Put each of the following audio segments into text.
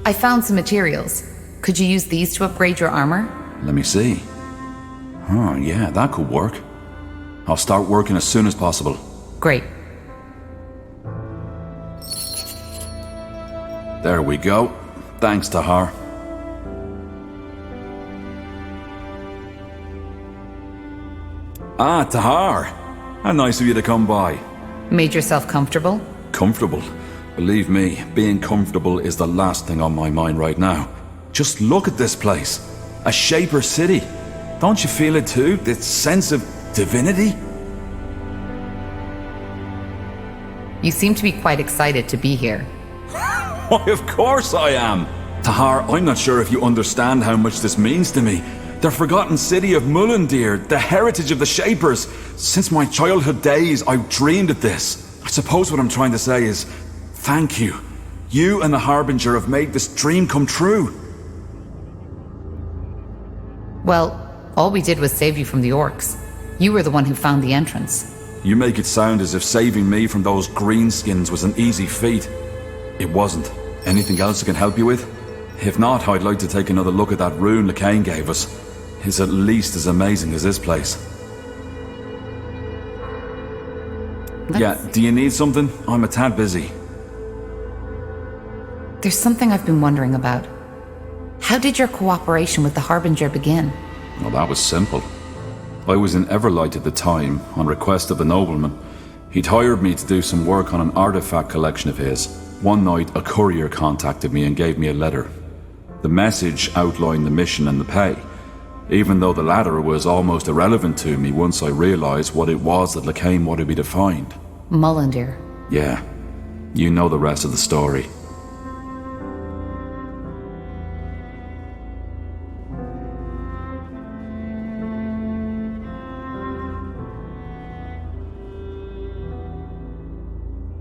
I found some materials. Could you use these to upgrade your armor? Let me see. Oh, yeah, that could work. I'll start working as soon as possible. Great. There we go. Thanks, Tahar. Ah, Tahar. How nice of you to come by. Made yourself comfortable? Comfortable? Believe me, being comfortable is the last thing on my mind right now. Just look at this place. A Shaper city. Don't you feel it too? This sense of divinity? You seem to be quite excited to be here. Why, of course I am. Tahar, I'm not sure if you understand how much this means to me. The forgotten city of Mullendeer, the heritage of the Shapers. Since my childhood days, I've dreamed of this. I suppose what I'm trying to say is, thank you. You and the Harbinger have made this dream come true. Well, all we did was save you from the orcs. You were the one who found the entrance. You make it sound as if saving me from those greenskins was an easy feat. It wasn't. Anything else I can help you with? If not, I'd like to take another look at that rune LeCain gave us. It's at least as amazing as this place. Yeah, do you need something? I'm a tad busy. There's something I've been wondering about. How did your cooperation with the Harbinger begin? Well, that was simple. I was in Everlight at the time, on request of the nobleman. He'd hired me to do some work on an artifact collection of his. One night, a courier contacted me and gave me a letter. The message outlined the mission and the pay, even though the latter was almost irrelevant to me once I realized what it was that LeCain wanted me to find. Mullendeer. Yeah, you know the rest of the story.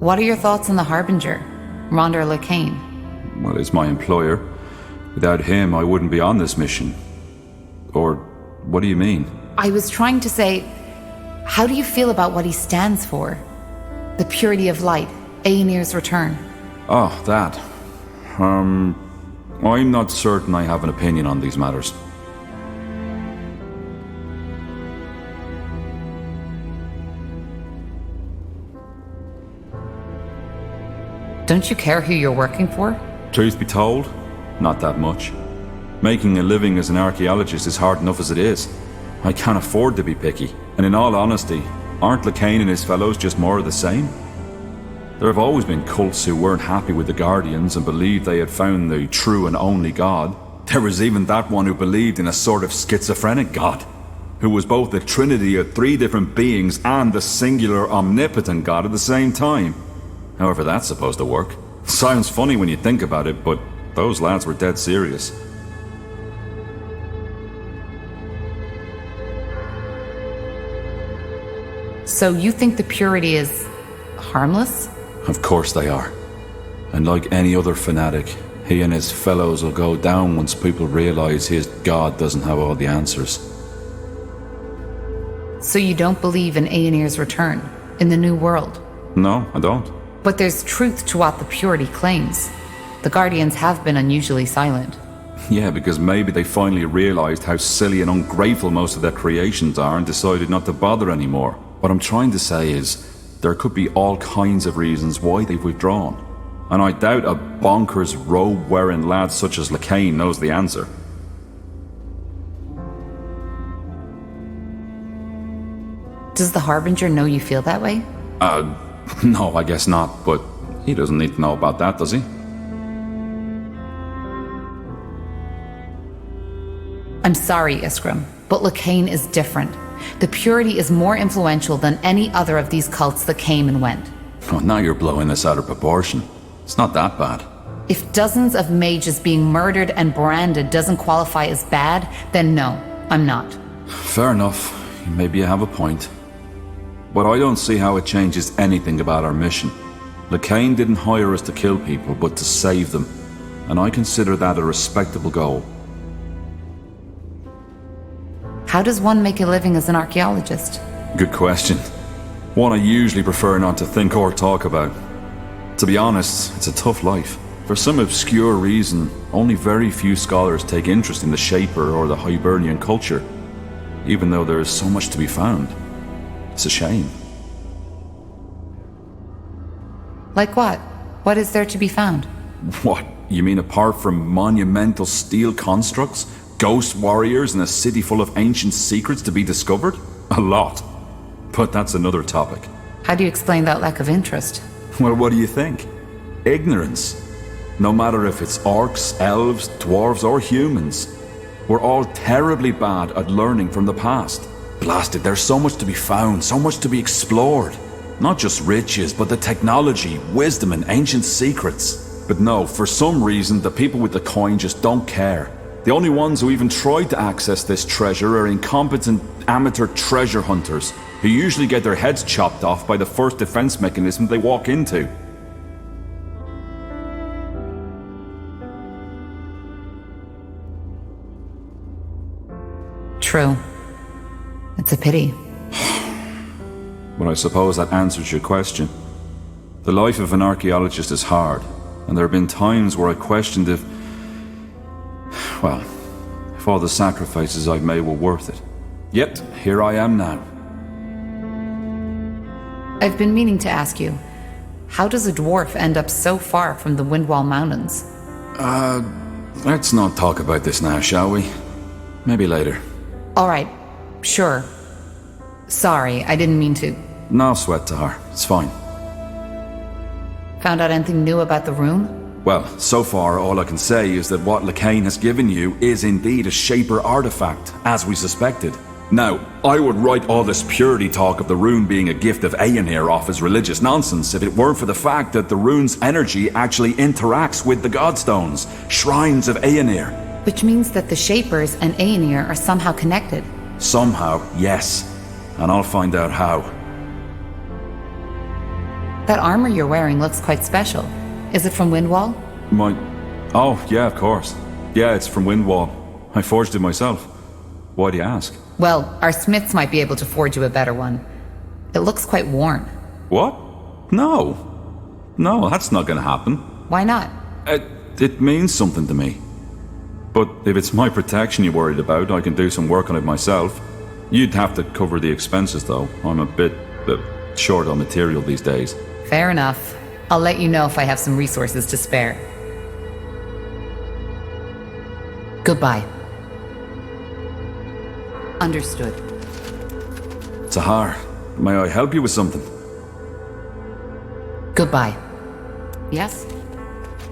What are your thoughts on the Harbinger, Ronder LeCain? Well, he's my employer. Without him, I wouldn't be on this mission. Or, what do you mean? I was trying to say, how do you feel about what he stands for? The purity of light, Aenir's return. Oh, that. I'm not certain I have an opinion on these matters. Don't you care who you're working for? Truth be told, not that much. Making a living as an archaeologist is hard enough as it is. I can't afford to be picky, and in all honesty, aren't LeCain and his fellows just more of the same? There have always been cults who weren't happy with the Guardians and believed they had found the true and only God. There was even that one who believed in a sort of schizophrenic God, who was both the trinity of three different beings and the singular omnipotent God at the same time. However that's supposed to work. Sounds funny when you think about it, but those lads were dead serious. So you think the purity is harmless? Of course they are. And like any other fanatic, he and his fellows will go down once people realize his God doesn't have all the answers. So you don't believe in Aenir's return, in the new world? No, I don't. But there's truth to what the purity claims. The Guardians have been unusually silent. Yeah, because maybe they finally realized how silly and ungrateful most of their creations are and decided not to bother anymore. What I'm trying to say is, there could be all kinds of reasons why they've withdrawn. And I doubt a bonkers robe-wearing lad such as LeCain knows the answer. Does the Harbinger know you feel that way? No, I guess not, but he doesn't need to know about that, does he? I'm sorry, Iskrim, but LeCain is different. The purity is more influential than any other of these cults that came and went. Oh, now you're blowing this out of proportion. It's not that bad. If dozens of mages being murdered and branded doesn't qualify as bad, then no, I'm not. Fair enough. Maybe you have a point. But I don't see how it changes anything about our mission. LeCain didn't hire us to kill people, but to save them. And I consider that a respectable goal. How does one make a living as an archaeologist? Good question. One I usually prefer not to think or talk about. To be honest, it's a tough life. For some obscure reason, only very few scholars take interest in the Shaper or the Hibernian culture, even though there is so much to be found. It's a shame. Like what? What is there to be found? What? You mean apart from monumental steel constructs, ghost warriors, and a city full of ancient secrets to be discovered? A lot. But that's another topic. How do you explain that lack of interest? Well, what do you think? Ignorance. No matter if it's orcs, elves, dwarves, or humans. We're all terribly bad at learning from the past. Blasted, there's so much to be found, so much to be explored. Not just riches, but the technology, wisdom, and ancient secrets. But no, for some reason, the people with the coin just don't care. The only ones who even try to access this treasure are incompetent amateur treasure hunters, who usually get their heads chopped off by the first defense mechanism they walk into. True. It's a pity. Well, I suppose that answers your question. The life of an archaeologist is hard, and there have been times where I questioned if all the sacrifices I've made were worth it. Yet, here I am now. I've been meaning to ask you, how does a dwarf end up so far from the Windwall Mountains? Let's not talk about this now, shall we? Maybe later. All right, sure. Sorry, I didn't mean to. No sweat, Tahar. It's fine. Found out anything new about the rune? Well, so far all I can say is that what Lacane has given you is indeed a Shaper artifact, as we suspected. Now, I would write all this purity talk of the rune being a gift of Aenir off as religious nonsense if it weren't for the fact that the rune's energy actually interacts with the Godstones, shrines of Aenir. Which means that the Shapers and Aenir are somehow connected. Somehow, yes. And I'll find out how. That armor you're wearing looks quite special. Is it from Windwall? Oh, yeah, of course. Yeah, it's from Windwall. I forged it myself. Why do you ask? Well, our smiths might be able to forge you a better one. It looks quite worn. What? No. No, that's not gonna happen. Why not? It means something to me. But if it's my protection you're worried about, I can do some work on it myself. You'd have to cover the expenses, though. I'm a bit short on material these days. Fair enough. I'll let you know if I have some resources to spare. Goodbye. Understood. Tahar, may I help you with something? Goodbye. Yes?